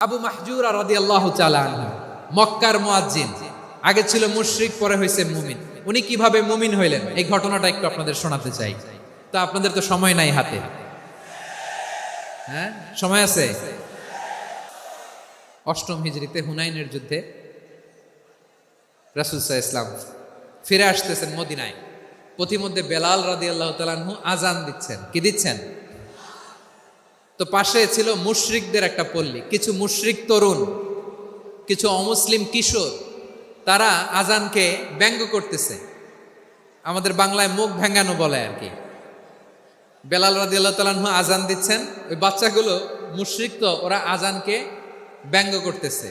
আবু মাহজুরা রাদিয়াল্লাহু তাআলা আনহু মক্কার মুয়াজ্জিন, আগে ছিল মুশরিক, পরে হয়েছে মুমিন। উনি কিভাবে মুমিন হইলেন এই ঘটনাটা একটু আপনাদের শোনাতে চাই। তো আপনাদের তো সময় নাই হাতে, হ্যাঁ সময় আছে। অষ্টম হিজরিতে হুনাইনের যুদ্ধে রাসূল সাল্লাল্লাহু আলাইহি ওয়াসাল্লাম ফিরে আসতেছেন মদিনায়। পথিমধ্যে বেলাল রাদিয়াল্লাহু তাআলা আনহু আজান দিচ্ছেন। কি দিচ্ছেন? তো পাশে ছিল মুশরিকদের একটা পল্লী, কিছু মুশরিক তরুণ, কিছু অমুসলিম কিশোর, তারা আজানকে ব্যঙ্গ করতেছে। আমাদের বাংলায় মুখ ভেঙ্গানো বলে আর কি। বেলাল রাদিয়াল্লাহু তাআলা আনহু আজান দিচ্ছেন, ওই বাচ্চাগুলো মুশরিক, তো ওরা আজানকে ব্যঙ্গ করতেছে,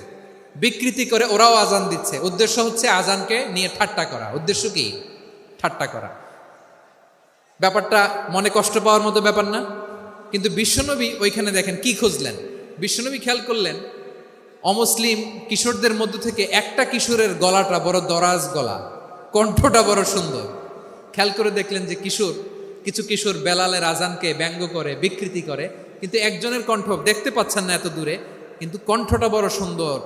বিকৃতি করে ওরাও আজান দিচ্ছে। উদ্দেশ্য হচ্ছে আজানকে নিয়ে ঠাট্টা করা। উদ্দেশ্য কি? ঠাট্টা করা। ব্যাপারটা মনে কষ্ট পাওয়ার মতো ব্যাপার না? কিন্তু বিশ্বনবী ওইখানে দেখেন কি খুঁজলেন। বিশ্বনবী খেয়াল করলেন অমুসলিম কিশোরদের মধ্য থেকে একটা কিশোরের গলাটা বড় দরাজ গলা, কণ্ঠটা বড় সুন্দর। খেয়াল করে দেখলেন যে কিছু কিশোর বেলালের আজানকে ব্যঙ্গ করে, বিকৃতি করে, কিন্তু একজনের কণ্ঠ দেখতে পাচ্ছেন না এত দূরে, কিন্তু কণ্ঠটা বড় সুন্দর,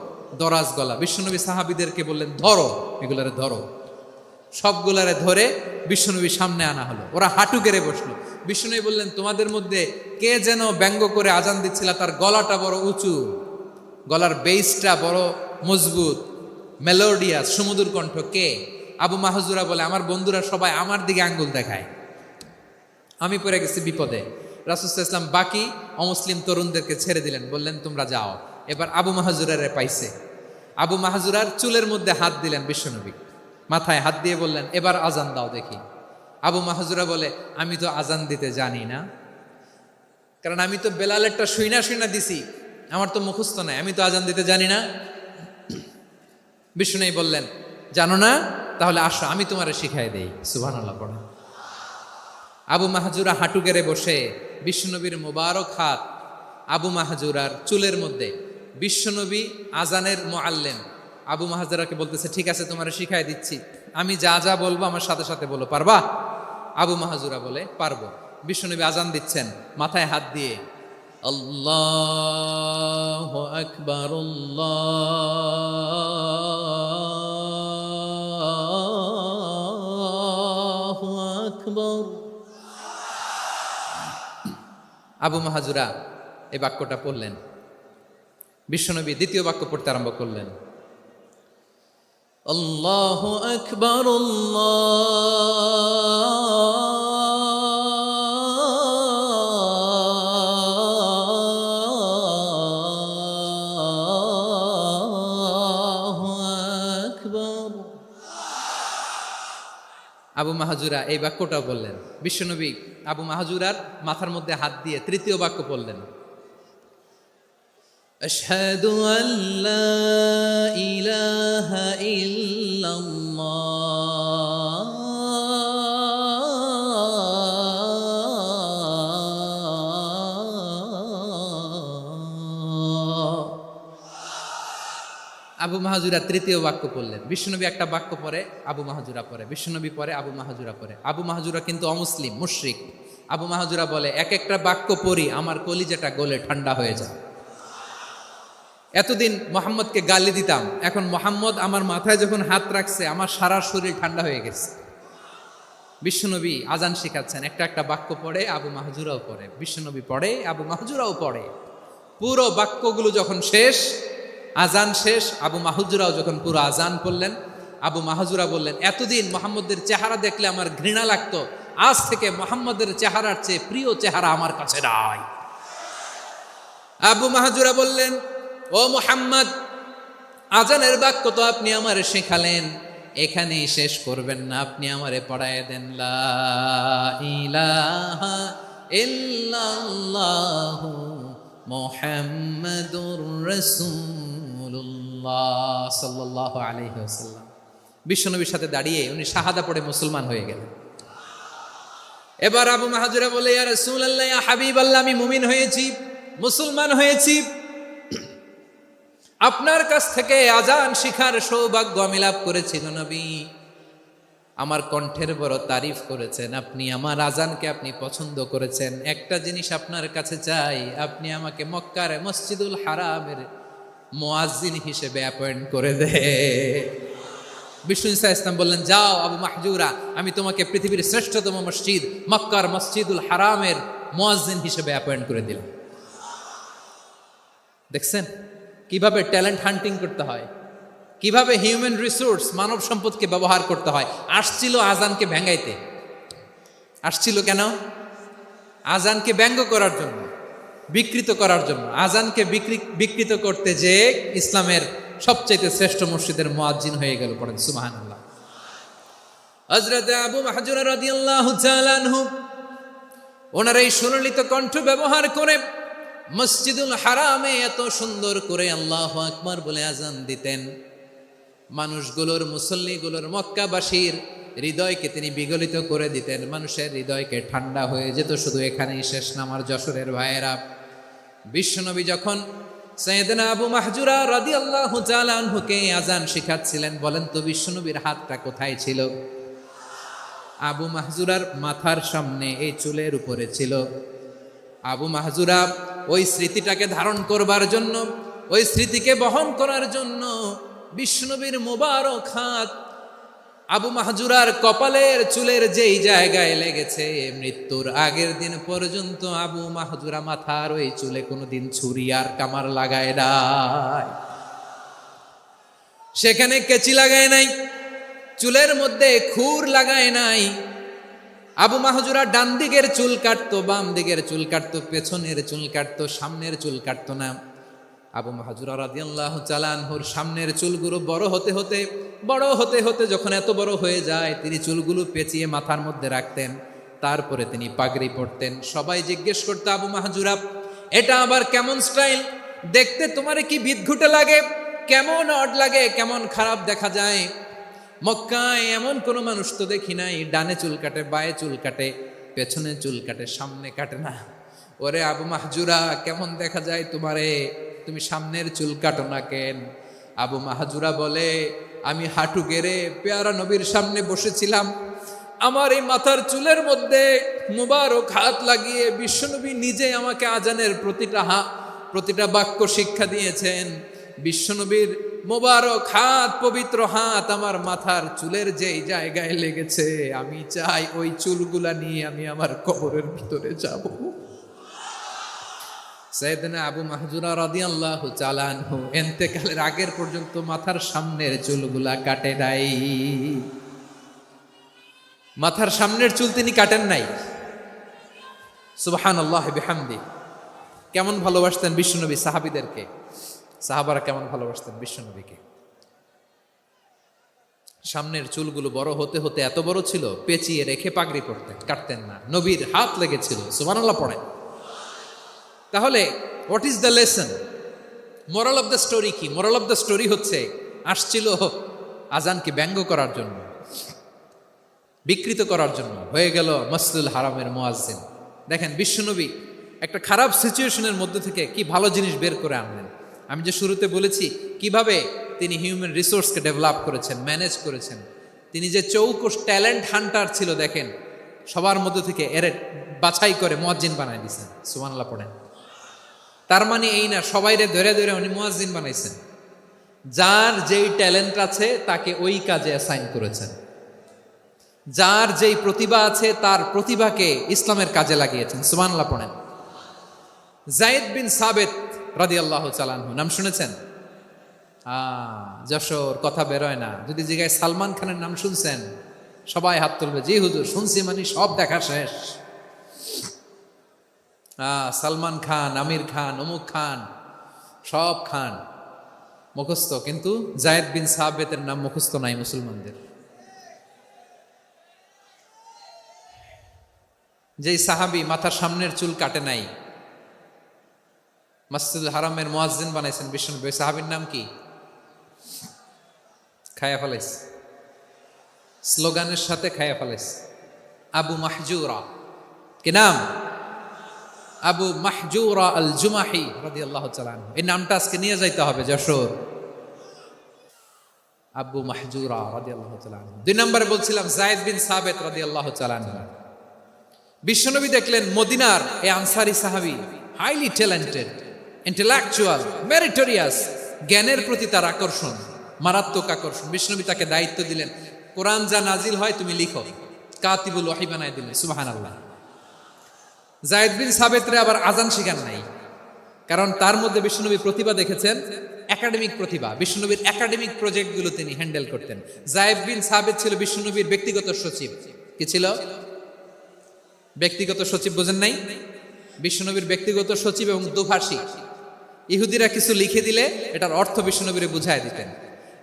দরাজ গলা। বিশ্বনবী সাহাবীদেরকে বললেন, ধরো এগুলারে, ধরো। সবগুলারে ধরে বিশ্বনবীর সামনে আনা হলো। ওরা হাঁটু গেড়ে বসলো। বিশ্বনবী বললেন, তোমাদের মধ্যে কে যেন ব্যঙ্গ করে আজান দিচ্ছিল, তার গলাটা বড় উঁচু, গলার বেসটা বড় মজবুত, মেলোডিয়াস, সুমধুর কণ্ঠ। কে? আবু মাহজুরা বলে, আমার বন্ধুরা সবাই আমার দিকে আঙ্গুল দেখায়, আমি পড়ে গেছি বিপদে। রাসূল সাল্লাল্লাহু আলাইহি ওয়াসাল্লাম বাকি অমুসলিম তরুণদেরকে ছেড়ে দিলেন, বললেন তোমরা যাও। এবার আবু মাহজুরারে পাইছে। আবু মাহজুরার চুলের মধ্যে হাত দিলেন বিশ্বনবী, মাথায় হাত দিয়ে বললেন, এবার আজান দাও দেখি। আবু মাহজুরা বলে, আমি তো আজান দিতে জানি না, কারণ আমি তো বেলালেরটা শুইনা দিছি, আমার তো মুখস্থ নাই, আমি তো আজান দিতে জানি না। বিষ্ণু বললেন, জানো না? তাহলে আসো, আমি তোমারে শিখাই দেই। সুবহানাল্লাহ পড়া। আবু মাহজুরা হাঁটু গেড়ে বসে, বিশ্বনবীর মোবারক হাত আবু মাহজুরার চুলের মধ্যে। বিশ্বনবী আজানের মুআল্লিম আবু মাহজুরাকে বলতেছে, ঠিক আছে তোমারে শিখাই দিচ্ছি, আমি যা যা বলবো আমার সাথে সাথে বলো, পারবা? আবু মাহজুরা বলে, পারবো। বিশ্বনবী আজান দিচ্ছেন মাথায় হাত দিয়ে, আল্লাহু আকবার, আল্লাহু আকবার। আবু মাহজুরা এই বাক্যটা পড়লেন। বিশ্বনবী দ্বিতীয় বাক্য পড়তে আরম্ভ করলেন, আল্লাহু আকবার, আল্লাহু আকবার। আবু মাহজুরা এই বাক্যটাও বললেন। বিশ্বনবী আবু মাহজুরার মাথার মধ্যে হাত দিয়ে তৃতীয় বাক্য পড়লেন, আশহাদু আল্লা ইলাহা ইল্লাল্লাহ, আবু মাহজুরা তৃতীয় বাক্য পড়লেন। বিশ্বনবী একটা বাক্য পরে আবু মাহজুরা পরে, বিশ্বনবী পরে আবু মাহজুরা পরে। আবু মাহজুরা কিন্তু অমুসলিম, মুশরিক। আবু মাহজুরা বলে, এক একটা বাক্য পড়ি আমার কলিজাটা গলে ঠান্ডা হয়ে যায়। এতদিন মোহাম্মদকে গালি দিতাম, এখন মোহাম্মদ আমার মাথায় যখন হাত রাখছে আমার সারা শরীর ঠান্ডা হয়ে গেছে। বিশ্বনবী আজান শিখাচ্ছেন, একটা একটা বাক্য পড়ে আবু মাহজুরাও পড়ে, বিশ্বনবী পড়ে, আবু মাহজুরাও পড়ে। পুরো বাক্যগুলো যখন শেষ, আজান শেষ, আবু মাহজুরাও যখন পুরো আজান পড়লেন, আবু মাহজুরা বললেন, এতদিন মোহাম্মদের চেহারা দেখলে আমার ঘৃণা লাগতো, আজ থেকে মোহাম্মদের চেহারার চেয়ে প্রিয় চেহারা আমার কাছে নাই। আবু মাহজুরা বললেন, ও মুহাম্মদ, আজানের বাক্য তো আপনি আমারে শেখালেন, এখানেই শেষ করবেন না, আপনি আমারে পড়ায় দেন, লা ইলাহা ইল্লাল্লাহু মুহাম্মাদুর রাসূলুল্লাহ সাল্লাল্লাহু আলাইহি ওয়াসাল্লাম। বিশ্বনবীর সাথে দাঁড়িয়ে উনি শাহাদা পড়ে মুসলমান হয়ে গেলেন। এবার আবু মাহজুরা বলে, ইয়া রাসূলুল্লাহ, ইয়া হাবিবাল্লাহ, আমি মুমিন হয়েছি, মুসলমান হয়েছি, আপনার কাছ থেকে আজান শিখার সৌভাগ্য আমি লাভ করেছি গো নবী। আমার কণ্ঠের বড় তারিফ করেছেন আপনি, আমার আজানকে আপনি পছন্দ করেছেন। একটা জিনিস আপনার কাছে চাই, আপনি আমাকে মক্কার মসজিদুল হারামের মুয়াজ্জিন হিসেবে অ্যাপয়েন্ট করে দে। বিষ্ণু ঈসা ইসলাম বললেন, যাও আবু মাহজুরা, আমি তোমাকে পৃথিবীর শ্রেষ্ঠতম মসজিদ মক্কার মসজিদুল হারামের মুয়াজ্জিন হিসেবে অ্যাপয়েন্ট করে দিলাম। দেখছেন কিভাবে ট্যালেন্ট হান্টিং করতে হয়, কিভাবে হিউম্যান রিসোর্স মানব সম্পদকে ব্যবহার করতে হয়। আসছিল আজানকে ভেঙ্গাইতে, আসছিল কেন? আজানকে ব্যঙ্গ করার জন্য, বিকৃত করার জন্য। আজানকে বিকৃত করতে যে ইসলামের সবচেয়ে শ্রেষ্ঠ মসজিদের মুয়াজ্জিন হয়ে গেল। পড়েন সুবহানাল্লাহ। হযরত আবু মাহজুরা রাদিয়াল্লাহু তাআলা আনহু ওনার এই সুললিত কণ্ঠ ব্যবহার করে মসজিদুল হারামে এত সুন্দর করে আল্লাহু আকবার বলে আজান দিতেন, মানুষগুলোর, মুসল্লিগুলোর, মক্কাবাসীর হৃদয়কে তিনি বিগলিত করে দিতেন। মানুষের হৃদয়কে ঠান্ডা হয়ে যেত। শুধু এখানেই শেষ না আমার যশোরের ভাইয়েরা, বিশ্বনবী যখন সাইয়েদনা আবু মাহজুরা রাদিয়াল্লাহু তাআলা আনহুকে আজান শিখাচ্ছিলেন, বলেন তো বিশ্বনবীর হাতটা কোথায় ছিল? আবু মাহজুরার মাথার সামনে, এই চুলের উপরে ছিল। আবু মাহজুরা ওই স্মৃতিটাকে ধারণ করবার জন্য, ওই স্মৃতিকে বহন করার জন্য বিশ্বনবীর মোবারক হাত আবু মাহজুরার কপালের চুলের যেই জায়গায় লেগেছে, মৃত্যুর আগের দিন পর্যন্ত আবু মাহজুরা মাথার ওই চুলে কোনোদিন ছুরি আর কামার লাগায় নাই, সেখানে কেচি লাগায় নাই, চুলের মধ্যে খুর লাগায় নাই। আবু মাহজুরা ডান দিকের চুল কাটতো, বাম দিকের চুল কাটতো, পেছনের চুল কাটতো, সামনের চুল কাটতো না। আবু মাহজুরা রাদিয়াল্লাহু তাআলা আনহুর সামনের চুলগুলো বড় হতে হতে যখন এত বড় হয়ে যায়, তিনি চুলগুলো পেঁচিয়ে মাথার মধ্যে রাখতেন, তারপরে তিনি পাগড়ি পরতেন। সবাই জিজ্ঞেস করতো, আবু মাহজুরা এটা আবার কেমন স্টাইল? দেখতে তোমার কি বিদঘুটে লাগে? কেমন অড লাগে? কেমন খারাপ দেখা যায়? মক্কায় এমন কোনো মানুষ তো দেখি নাই, ডানে চুল কাটে, বায়ে চুল কাটে, পেছনে চুল কাটে, সামনে কাটে না। ওরে আবু মাহজুরা, কেমন দেখা যায় তোমারে? তুমি সামনের চুল কাটো না কেন? আবু মাহজুরা বলে, আমি হাঁটু গেড়ে পেয়ারা নবীর সামনে বসেছিলাম, আমার এই মাথার চুলের মধ্যে মুবারক হাত লাগিয়ে বিশ্বনবী নিজে আমাকে আজানের প্রতিটা বাক্য শিক্ষা দিয়েছেন। বিশ্বনবীর মোবারক হাত, পবিত্র হাত আমার মাথার চুলের যেই জায়গায় লেগেছে, আমি চাই ওই চুলগুলা নিয়ে আমি আমার কবরের ভিতরে যাব। সাইয়েদনা আবু মাহজুরা রাদিয়াল্লাহু তাআলা আনহু ইন্তেকালের আগের পর্যন্ত মাথার সামনের চুলগুলা কাটে নাই। মাথার সামনের চুল তিনি কাটেন নাই। সুবহানাল্লাহ বিহামদি। কেমন ভালোবাসতেন বিশ্বনবী সাহাবীদেরকে, সাহাবারা কেমন ভালোবাসতেন বিশ্বনবীকে। সামনের চুলগুলো বড় হতে হতে এত বড় ছিল, পেঁচিয়ে রেখে পাগড়ি পরতেন, কাটতেন না। নবীর হাত লেগেছিল। সুবহানাল্লাহ পড়েন। তাহলে what is the lesson? Moral of the story কি? মোরাল অফ দ্য স্টোরি হচ্ছে, আসছিল আজানকে ব্যঙ্গ করার জন্য, বিকৃত করার জন্য, হয়ে গেল মসজিদুল হারামের মুয়াজ্জিন। দেখেন বিশ্বনবী একটা খারাপ সিচুয়েশনের মধ্যে থেকে কি ভালো জিনিস বের করে আনলেন। আমি যে শুরুতে বলেছি কিভাবে তিনি হিউম্যান রিসোর্সকে ডেভেলপ করেছেন, ম্যানেজ করেছেন। তিনি যে চৌকস ট্যালেন্ট হান্টার ছিল, দেখেন সবার মধ্যে থেকে এর বাছাই করে মুয়াজ্জিন বানাই দিয়েছেন। সুবহানাল্লাহ পড়েন। তার মানে এই না সবাইরে ধরে ধরে উনি মুয়াজ্জিন বানাইছেন। যার যেই ট্যালেন্ট আছে তাকে ওই কাজে অ্যাসাইন করেছেন। যার যেই প্রতিভা আছে তার প্রতিভাকে ইসলামের কাজে লাগিয়েছেন। সুবহানাল্লাহ পড়েন। যায়েদ বিন সাবিত রাদিয়াল্লাহু তাআলা আনহু নাম শুনেছেন? যশোর, কথা বেরোয় না। যদি জিজ্ঞাসা সালমান খানের নাম শুনছেন, সবাই হাত তুলবে, জি হুজুর শুনছি, মানে সব দেখা শেষ। সালমান খান, আমির খান, অমুক খান, সব খান মুখস্থ, কিন্তু যায়েদ বিন সাবিতের নাম মুখস্থ নাই মুসলমানদের। যেই সাহাবী মাথার সামনের চুল কাটে নাই, মসজিদুল হারামের মুয়াজ্জিন বানাইছেন বিশ্বনবী, ওই সাহাবীর নাম কি? খায়া ফেলাইছে, স্লোগানের সাথে খায়া ফেলাইছে। আবু মাহজুরা। কি নাম? আবু মাহজুরা আল জুমাহি রাদিয়াল্লাহু তাআলা আনহু। এই নামটা আজকে নিয়ে যাইতে হবে যশোর। আবু মাহজুরা রাদিয়াল্লাহু তাআলা আনহু। 2 নম্বরে বলছিলাম যায়েদ বিন সাবিত রাদিয়াল্লাহু তাআলা আনহু। বিশ্বনবী দেখলেন মদিনার এই আনসারী সাহাবী হাইলি ট্যালেন্টেড, ইন্টেলেকচুয়াল, মেরিটোরিয়াস, জ্ঞানের প্রতি তার আকর্ষণ, মারাত্মক আকর্ষণ। বিষ্ণুনবী তাকে দায়িত্ব দিলেন, কোরআন যা নাজিল হয় তুমি লিখো, কাতিবুল ওয়াহি বানায় দিলেন। সুবহানাল্লাহ। যায়েদ বিন সাবিতরে আবার আজান শিখান নাই, কারণ তার মধ্যে বিষ্ণুনবী প্রতিভা দেখেছেন, একাডেমিক প্রতিভা। বিষ্ণুনবীর একাডেমিক প্রজেক্টগুলো তিনি হ্যান্ডেল করতেন। যায়েদ বিন সাবিত ছিল বিষ্ণুনবীর ব্যক্তিগত সচিব। কি ছিল? ব্যক্তিগত সচিব। বোঝেন নাই? বিষ্ণুনবীর ব্যক্তিগত সচিব এবং দুভাষী। ইহুদিরা কিছু লিখে দিলে এটার অর্থ বিষ্ণুনবীরে বুঝায় দিতেন,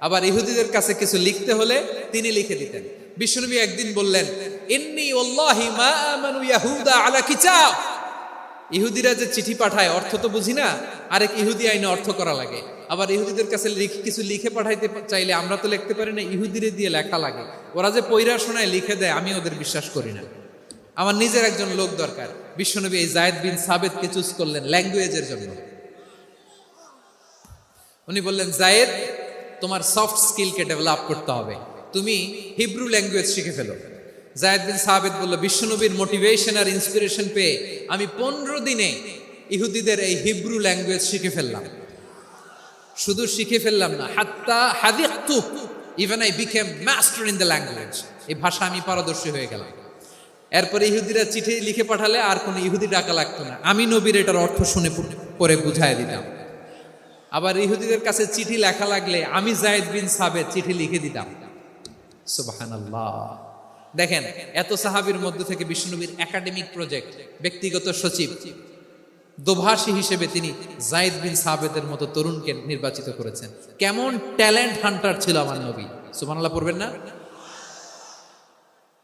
আবার ইহুদিদের কাছে কিছু লিখতে হলে তিনি লিখে দিতেন। বিষ্ণুনবী একদিন বললেন, ইন্নী ওয়াল্লাহি মা আমানু ইয়াহুদা আলা কিতাব। ইহুদিরা যে চিঠি পাঠায় অর্থ তো বুঝি না, আরেক ইহুদি আইনে অর্থ করা লাগে। আবার ইহুদিদের কাছে কিছু লিখে পাঠাইতে চাইলে আমরা তো লিখতে পারি না, ইহুদিরে দিয়ে লেখা লাগে। ওরা যে পয়রা শোনায় লিখে দেয়, আমি ওদের বিশ্বাস করি না। আমার নিজের একজন লোক দরকার। বিশ্বনবী এই যায়েদ বিন সাবিতকে চুজ করলেন ল্যাঙ্গুয়েজের জন্য। উনি বললেন, যায়েদ, তোমার সফট স্কিলকে ডেভেলপ করতে হবে, তুমি হিব্রু ল্যাঙ্গুয়েজ শিখে ফেলো। যায়েদ বিন সাবিত বলল, বিশ্বনবীর মোটিভেশন আর ইন্সপিরেশন পেয়ে আমি 15 দিনে ইহুদিদের এই হিব্রু ল্যাঙ্গুয়েজ শিখে ফেললাম। শুধু শিখে ফেললাম না, হাত্তা হাদিকতু, even I became master in the language. এই ভাষা আমি পারদর্শী হয়ে গেলাম। এরপরে ইহুদিরা চিঠি লিখে পাঠালে আর কোনো ইহুদি ডাকা লাগতো না, আমি নবীর এটার অর্থ শুনে পরে বুঝাই দিতাম। আবার ইহুদিদের কাছে চিঠি লেখা লাগলে আমি যায়েদ বিন সাবিত চিঠি লিখে দিতাম। সুবহানাল্লাহ। দেখেন, এত সাহাবীর মধ্যে থেকে বিষ্ণুনবীর একাডেমিক প্রজেক্ট, ব্যক্তিগত সচিব, দোভাষী হিসেবে তিনি যায়েদ বিন সাবিতের মতো তরুণকে নির্বাচিত করেছেন। কেমন ট্যালেন্ট হান্টার ছিল আমার নবী! সুবহানাল্লাহ পড়বেন না?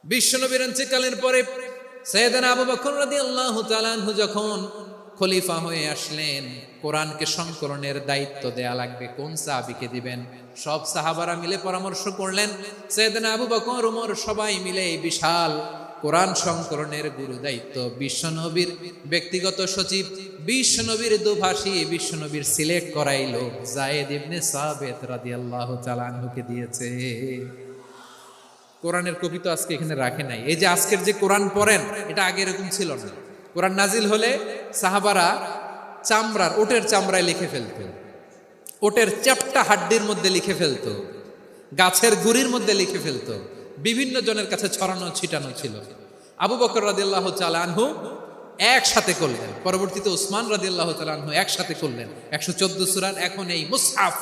বিশ্বনবীর ইন্তেকালের পরে সাইয়েদনা আবু বকর রাদিয়াল্লাহু তাআলা আনহু যখন খলিফা হয়ে আসলেন, কোরআনকে সংকলনের দায়িত্ব দেয়া লাগবে, কোন সাহাবীকে দিবেন? সব সাহাবারা মিলে পরামর্শ করলেন। সাইয়েদনা আবু বকর, ওমর সবাই মিলে এই বিশাল কোরআন সংকলনের গুরু দায়িত্ব বিশ্বনবীর ব্যক্তিগত সচিব, বিশ্বনবীর দুভাষী, বিশ্বনবীর সিলেক্ট করাই লোক যায়েদ ইবনে সাবিত রাদিয়াল্লাহু তাআলা আনহুকে দিয়েছে। কোরআনের কপি তো আজকে এখানে রাখে নাই। এই যে আজকের যে কোরআন পড়েন, এটা আগে এরকম ছিল না। কোরআন নাজিল হলে সাহাবারা চামড়ার, ওটের চামড়ায় লিখে ফেলতো, ওটের চ্যাপ্টা হাড্ডির মধ্যে লিখে ফেলতো, গাছের গুড়ির মধ্যে লিখে ফেলতো। বিভিন্ন জনের কাছে ছড়ানো ছিটানো ছিল। আবু বকর রাদিয়াল্লাহু তাআলা আনহু একসাথে করলেন, পরবর্তীতে উসমান রাদিয়াল্লাহু তাআলা আনহু একসাথে করলেন। 114 সূরার এখন এই মুসহাফ,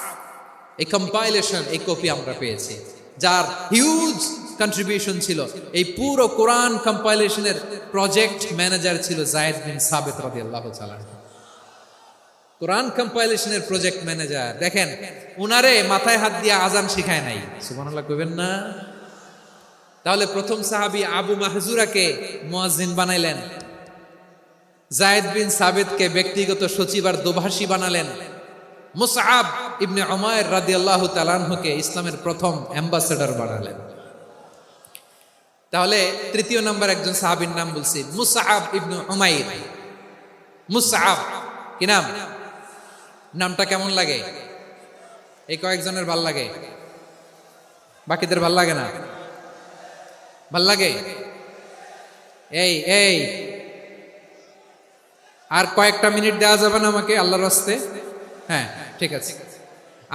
এই কম্পাইলেশন, এই কপি আমরা পেয়েছি, যার হিউজ কন্ট্রিবিউশন ছিল। এই পুরো কোরআন কম্পাইলেশনের প্রজেক্ট ম্যানেজার ছিল যায়েদ বিন সাবিত রাদিয়াল্লাহু তাআলা। কোরআন কম্পাইলেশনের প্রজেক্ট ম্যানেজার। দেখেন, উনারে মাথায় হাত দিয়ে আজান শিখায় নাই। সুবহানাল্লাহ কইবেন না? তাহলে প্রথম সাহাবী আবু মাহজুরাকে মুয়াজ্জিন বানাইলেন, যায়েদ বিন সাবিতকে ব্যক্তিগত সচিব আর দোভাষী বানালেন, মুসআব ইবনে উমাইর রাদিয়াল্লাহু তাআলা আনহুকে ইসলামের প্রথম অ্যাম্বাসেডর বানালেন। তাহলে তৃতীয় নাম্বার একজন সাহাবীর নাম বলছি, মুসআব ইবনে উমাইর। মুসআব কি নাম? নামটা কেমন লাগে? এই কয়েকজনের ভাল লাগে, বাকিদের ভাল লাগে না? ভাল লাগে? এই এই আর কয়েকটা মিনিট দেওয়া যাবে না আমাকে আল্লাহর রাস্তে? হ্যাঁ, ঠিক আছে।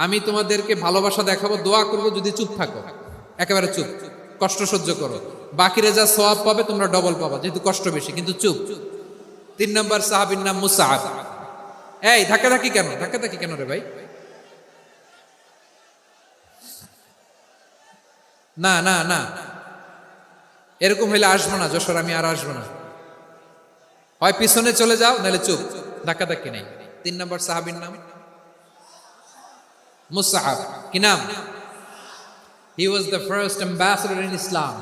আমি তোমাদেরকে ভালোবাসা দেখাবো, দোয়া করবো, যদি চুপ থাকো, একেবারে চুপ, কষ্ট সহ্য করো, বাকিরা যা সওয়াব পাবে তোমরা ডবল পাবা, যেহেতু কষ্ট বেশি, কিন্তু চুপ। 3 নম্বর সাহাবীর নাম মুসআব। এই ধাক্কাধাক্কি কেন? ধাক্কাধাক্কি কেন রে ভাই? না না না, এরকম হইলে আসবো না যশোর, আমি আর আসবো না। হয় পিছনে চলে যাও, নাহলে চুপ, ধাক্কাধাক্কি নাই। 3 নম্বর সাহাবীর নাম মুসআব। কি নাম? He was the first ambassador in Islam.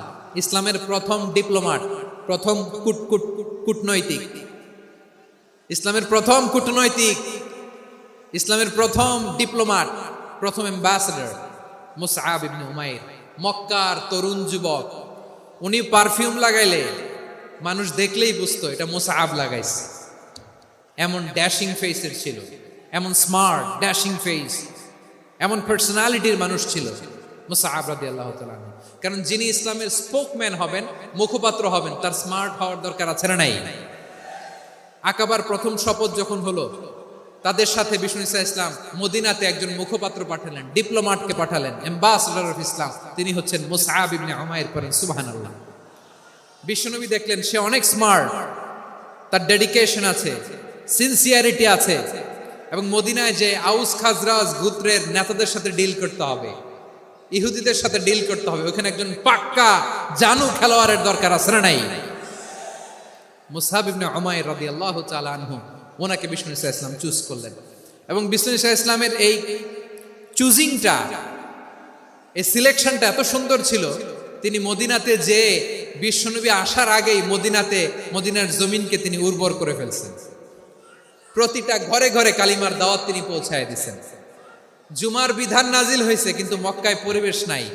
ইসলামের প্রথম ডিপ্লোম্যাট, প্রথম কূটনৈতিক, ইসলামের প্রথম কূটনৈতিক, ইসলামের প্রথম ডিপ্লোম্যাট, প্রথম অ্যাম্বাসেডর মুসআব ইবনে উমাইর। মক্কার তরুণ যুবক, উনি পারফিউম লাগাইলে মানুষ দেখলেই বুঝতো এটা মুসআব লাগাইছে। এমন ড্যাশিং ফেসের ছিল, এমন স্মার্ট ড্যাশিং ফেস, এমন পার্সোনালিটির মানুষ ছিল মুসআব রাদিয়াল্লাহু তাআলা। কারণ যিনি ইসলামের স্পোকম্যান হবেন, মুখপাত্র হবেন, তার স্মার্ট হওয়ার দরকার আছে না নাই? আকাবার প্রথম শপথ যখন হলো, তাদের সাথে বিষ্ণু ইসা ইসলাম মদিনাতে একজন মুখপাত্র পাঠালেন, ডিপ্লোম্যাটকে পাঠালেন, অ্যাম্বাসেডর অফ ইসলাম। তিনি হচ্ছেন মুসআব ইবনে উমাইর। পড়েন সুবহানাল্লাহ। বিশ্বনবী দেখলেন সে অনেক স্মার্ট, তার ডেডিকেশন আছে, সিনসিয়ারিটি আছে, এবং মদিনায় যে আউস খাজরাজ গোত্রের নেতাদের সাথে ডিল করতে হবে, ইহুদিদের সাথে ডিল করতে হবে, ওখানে একজন পাক্কা জানু খেলোয়াড়ের দরকার আছে না নাই? মুসআব ইবনে উমাইর রাদিয়াল্লাহু তাআলা আনহু, ওনাকে বিষ্ণু ইসা ইসলাম চুজ করলেন। এবং বিষ্ণু ইসা ইসলামের এই চুজিংটা, এই সিলেকশনটা এত সুন্দর ছিল, তিনি মদিনাতে যে বিশ্বনবী আসার আগেই মদিনার জমিনকে তিনি উর্বর করে ফেলছেন। প্রতিটা ঘরে ঘরে কালিমার দাওয়াত তিনি পৌঁছায় দিচ্ছেন। জুমার বিধান নাজিল হয়েছে, কিন্তু মক্কায় পরিবেশ নাই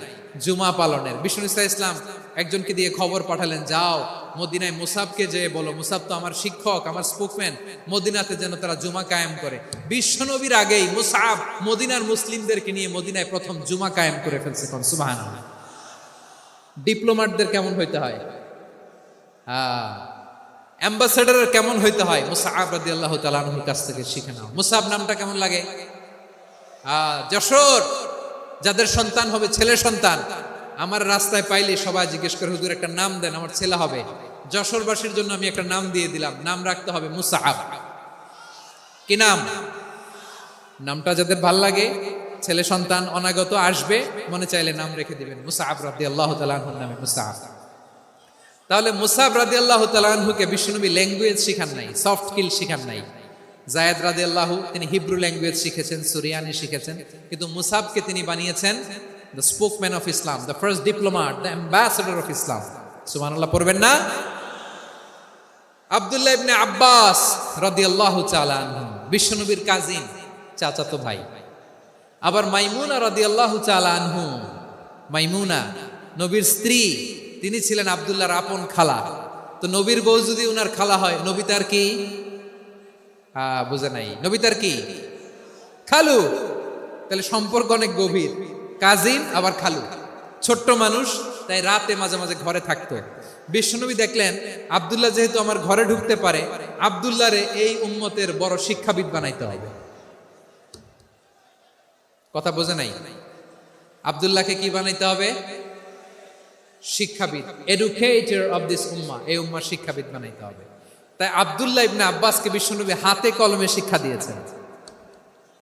জুমা পালনের। বিষ্ণু ইসা ইসলাম একজনকে দিয়ে খবর পাঠালেন, যাও মদিনায় মুসাবকে যে বলো, মুসাব তো আমার শিক্ষক, আমার স্পোকম্যান, মদিনাতে যেন তারা জুমা কায়েম করে। বিশ্বনবীর আগেই মুসাব মদিনার মুসলিমদেরকে নিয়ে মদিনায় প্রথম জুমা কায়েম করে ফেলছে। কোন সুবহানাল্লাহ। ডিপ্লোম্যাটদের কেমন হইতে হয়, অ্যাম্বাসেডারের কেমন হইতে হয়, মুসআব রাদিয়াল্লাহু তাআলা আনহুর কাছ থেকে শিখে নাও। মুসআব নামটা কেমন লাগে? যশোর যাদের সন্তান হবে, ছেলে সন্তান, আমার রাস্তায় পাইলে সবাই জিজ্ঞেস করে, হুজুর একটা নাম দেন, আমার ছেলে হবে। যশোরবাসীর জন্য আমি একটা নাম দিয়ে দিলাম, নাম রাখতে হবে মুসআব। কি নাম? নামটা যাদের ভাল লাগে, ছেলে সন্তান অনাগত আসবে, মনে চাইলে নাম রেখে দিবেন মুসআব রাদিয়াল্লাহু তাআলা আনহুর নামে মুসআব। তাহলে মুসআব রাদিয়াল্লাহু তাআলা আনহুকে বিশ্বনবী ল্যাঙ্গুয়েজ শিখান নাই, সফট স্কিল শিখান নাই। যায়েদ রাদিয়াল্লাহু তিনি হিব্রু ল্যাঙ্গুয়েজ শিখেছেন, সুরিয়ানি শিখেছেন, কিন্তু মুসআবকে তিনি বানিয়েছেন the spokesman of Islam, the first diplomat, the ambassador of Islam. সুবহানাল্লাহ পড়বেন না? আব্দুল্লাহ ইবনে আব্বাস রাদিয়াল্লাহু তাআলা আনহু বিশ্বনবীর কাজিন, চাচাতো ভাই। আবার মাইমুনা রাদিয়াল্লাহু তাআলা আনহু, মাইমুনা নবীর স্ত্রী, তিনি ছিলেন আব্দুল্লাহর আপন খালা। তো নবীর বউ যদি উনার খালা হয়, নবী তার কি? বুঝে নাই, নবী তার কি? খালু। তাহলে সম্পর্ক অনেক গভীর, কাজিন আবার খালু। ছোট্ট মানুষ, তাই রাতে মাঝে মাঝে ঘরে থাকতো। বিশ্বনবী দেখলেন আব্দুল্লাহ যেহেতু আমার ঘরে ঢুকতে পারে, আব্দুল্লাহরে এই উম্মতের বড় শিক্ষাবিদ বানাইতে হবে। কথা বোঝে নাই? আব্দুল্লাহকে কি বানাইতে হবে? শিক্ষাবিদ, এডুকেটর অফ দিস উম্মাহ, এই উম্মার শিক্ষাবিদ বানাইতে হবে। তাই আব্দুল্লাহ ইবনে আব্বাসকে বিশ্বনবী হাতে কলমে শিক্ষা দিয়েছেন।